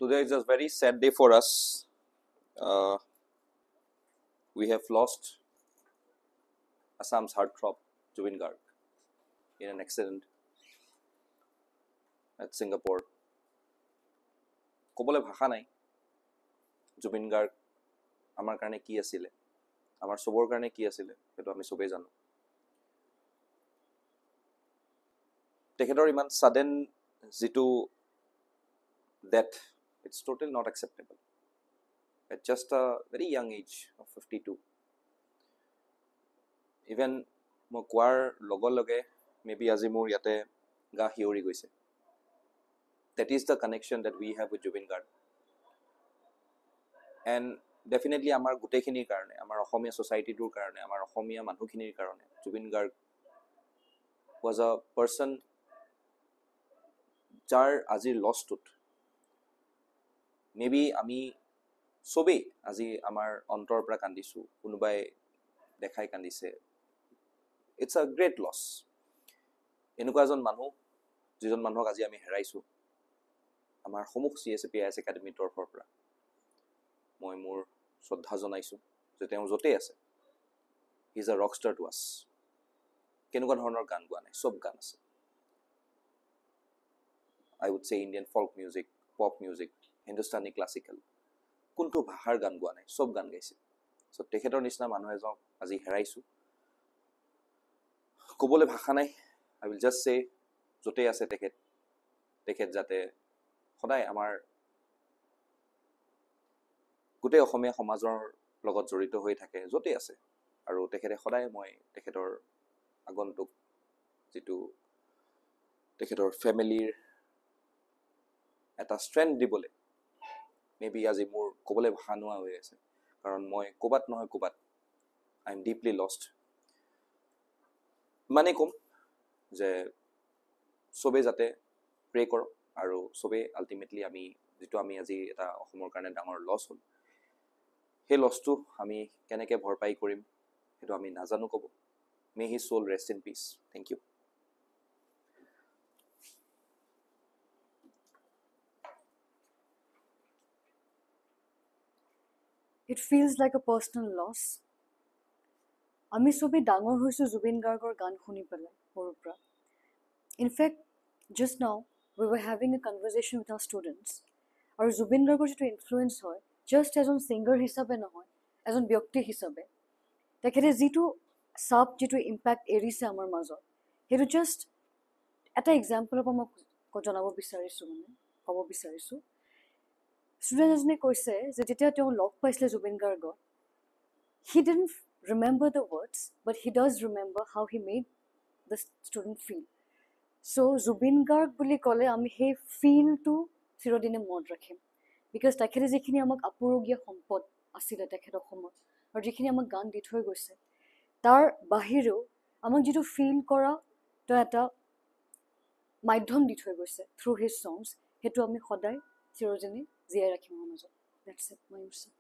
Today is a very sad day for us. We have lost Assam's heartthrob, Jubin Garg, in an accident at Singapore. ক'বলৈ ভাষা নাই জুবিন গাৰ্গ আমাৰ কাৰণে কি আছিলে, আমাৰ চবৰ কাৰণে কি আছিলে, সেইটো আমি চবেই জানো। তেখেতৰ ইমান ছাডেন যিটো death, it's total not acceptable at just a very young age of 52. Even মই কোৱাৰ লগে লগে maybe আজি মোৰ ইয়াতে গা হিয়ৰি গৈছে. That is the connection that we have with Jubin Garg. And definitely আমাৰ গোটেইখিনিৰ কাৰণে, আমাৰ অসমীয়া ছ'চাইটিটোৰ কাৰণে, আমাৰ অসমীয়া মানুহখিনিৰ কাৰণে Zubeen Garg was a person যাৰ আজিৰ লছটোত মেবি আমি চবেই আজি আমাৰ অন্তৰৰ পৰা কান্দিছোঁ, কোনোবাই দেখাই কান্দিছে। ইটছ আ গ্ৰেট লছ। এনেকুৱা এজন মানুহ যিজন মানুহক আজি আমি হেৰাইছোঁ, আমাৰ সমূহ CSAPIS একাডেমীৰ তৰফৰ পৰা মই মোৰ শ্ৰদ্ধা জনাইছোঁ যে তেওঁ য'তেই আছে, he is a rock star to us. কেনেকুৱা ধৰণৰ গান গোৱা নাই, চব গান আছে। I would say Indian folk music, pop music, Hindustani classical, কোনটো ভাষাৰ গান গোৱা নাই, চব গান গাইছে। চ' তেখেতৰ নিচিনা মানুহ এজনক আজি হেৰাইছোঁ, ক'বলৈ ভাষা নাই। I will just say য'তেই আছে তেখেত যাতে সদায় আমাৰ গোটেই অসমীয়া সমাজৰ লগত জড়িত হৈ থাকে, য'তেই আছে। আৰু তেখেতে সদায় মই তেখেতৰ আগন্তুক যিটো তেখেতৰ ফেমিলিৰ এটা ষ্ট্ৰেংথ দিবলৈ মেবি আজি মোৰ ক'বলৈ ভাষা নোহোৱা হৈ আছে, কাৰণ মই ক'ৰবাত নহয় ক'ৰবাত আই এম ডিপলি লষ্ট। ইমানেই ক'ম যে চবেই যাতে প্ৰে কৰক, আৰু চবেই আল্টিমেটলি আমি যিটো আমি আজি এটা অসমৰ কাৰণে ডাঙৰ লছ হ'ল, সেই লছটো আমি কেনেকৈ ভৰপাই কৰিম সেইটো আমি নাজানো ক'ব। May his soul rest in peace. Thank you. It feels like a personal loss. আমি চবেই ডাঙৰ হৈছোঁ জুবিন গাৰ্গৰ গান শুনি পেলাই সৰুৰ পৰা। ইনফেক্ট জাষ্ট নাও we were having a conversation with our students. আৰু জুবিন গাৰ্গৰ যিটো ইনফ্লুৱেঞ্চ হয়, জাষ্ট এজন ছিংগাৰ হিচাপে নহয়, এজন ব্যক্তি হিচাপে তেখেতে যিটো যিটো ইম্পেক্ট এৰিছে আমাৰ মাজত, সেইটো জাষ্ট এটা এক্সাম্পলৰ পৰা মই জনাব বিচাৰিছোঁ, ক'ব বিচাৰিছোঁ। ষ্টুডেণ্ট এজনে কৈছে যে যেতিয়া তেওঁ লগ পাইছিলে জুবিন গাৰ্গক, he didn't remember the words, but he does remember how he made the student feel. So Zubeen Garg বুলি ক'লে আমি সেই ফিলটো চিৰদিনে মনত ৰাখিম, বিকজ তেখেতে যিখিনি আমাক আপুৰুগীয়া সম্পদ আছিলে তেখেতৰ সময়ত, আৰু যিখিনি আমাক গান দি থৈ গৈছে, তাৰ বাহিৰেও আমাক যিটো ফিল কৰা তেওঁ এটা মাধ্যম দি থৈ গৈছে থ্ৰু হিজ ছংছ, সেইটো আমি সদায় চিৰদিনে জীয়াই ৰাখিম আমাৰ মাজত। That's it, my answer.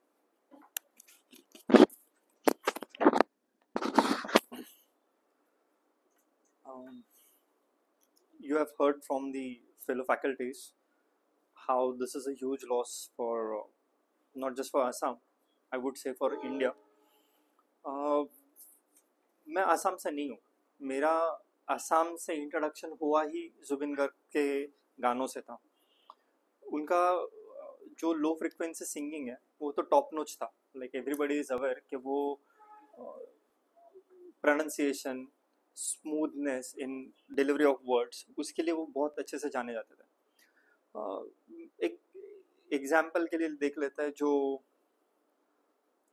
You have heard from the fellow faculties how this is a huge loss for not just for Assam, I would say for India. मैं असम से नहीं हूँ, मेरा असम से इंट्रोडक्शन हुआ ही जुबिन गर्ग के गानों से था। उनका जो लो फ्रिक्वेंसी सिंगिंग है वो तो टॉप नॉच था, लाइक एवरीबडी इज अवेयर कि वो pronunciation, smoothness in delivery of words, उसके लिए वो बहुत अच्छे से जाने जाते थे। एक एग्जाम्पल के लिए देख लेते हैं, जो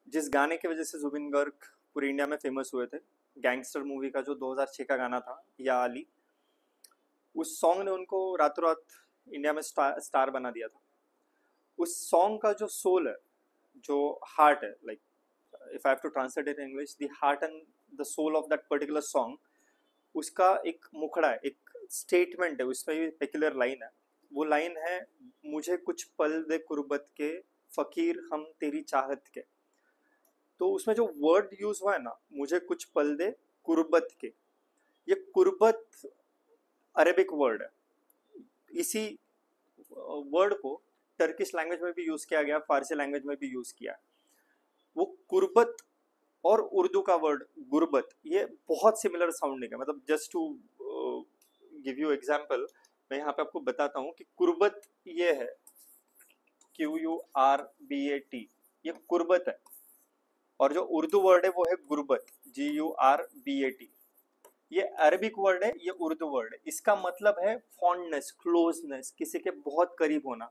जिस गाने की वजह से जुबिन गर्ग पूरी इंडिया में फेमस हुए थे, गैंगस्टर मूवी का जो 2006 का गाना था या अली, उस सॉन्ग ने उनको रातों रात इंडिया में स्टार बना दिया था। उस सॉन्ग का जो सोल है, जो हार्ट है, like if I have to translate in English, the heart and the soul of that particular song, उसका एक मुखड़ा है, एक स्टेटमेंट है, उसमें भी पेक्युलर लाइन है। वो लाइन है, मुझे कुछ पल दे कुर्बत के, फकीर हम तेरी चाहत के। तो उसमें जो वर्ड यूज हुआ है ना, मुझे कुछ पल दे कुर्बत के, ये कुर्बत अरेबिक वर्ड है। इसी वर्ड को टर्किश लैंग्वेज में भी यूज किया गया, फारसी लैंग्वेज में भी यूज किया। वो कुर्बत और उर्दू का वर्ड गुर्बत, ये बहुत सिमिलर साउंडिंग है। मतलब just to give you example, मैं यहाँ पे आपको बताता हूँ कि कुर्बत ये है, QURBAT, ये कुर्बत है। और जो उर्दू वर्ड है वो है गुर्बत, GURBAT। ये अरबिक वर्ड है, ये उर्दू वर्ड है। इसका मतलब है फॉन्डनेस, क्लोजनेस, किसी के बहुत करीब होना।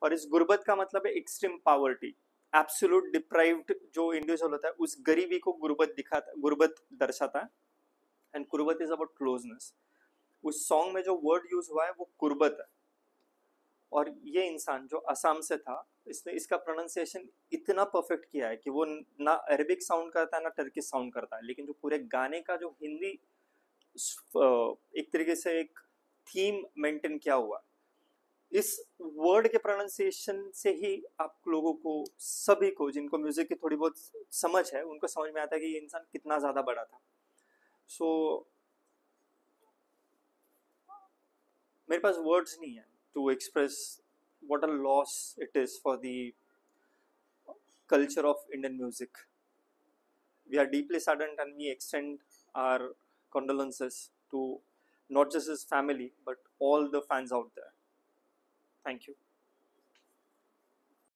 और इस गुर्बत का मतलब है एक्सट्रीम पावर्टी, एब्सोल्यूट डिप्राइव्ड जो इंडिविजुअल होता है, उस गरीबी को गुर्बत दर्शाता है। एंड कुर्बत इज अबाउट क्लोजनेस। उस सॉन्ग में जो वर्ड यूज हुआ है वो कुर्बत है। और ये इंसान जो असम से था, इसने इसका प्रोनाउंसिएशन इतना परफेक्ट किया है कि वो ना अरबिक साउंड करता है ना टर्किश साउंड करता है, लेकिन जो पूरे गाने का जो हिंदी एक तरीके से एक थीम मेंटेन किया हुआ, इस वर्ड के प्रोनाउंसिएशन से ही आप लोगों को, सभी को जिनको म्यूजिक की थोड़ी बहुत समझ है, उनको समझ में आता है कि ये इंसान कितना ज्यादा बड़ा था। सो मेरे पास वर्ड्स नहीं है to express what a loss it is for the culture of Indian music. We are deeply saddened and we extend our condolences to not just his family but all the fans out there. Thank you.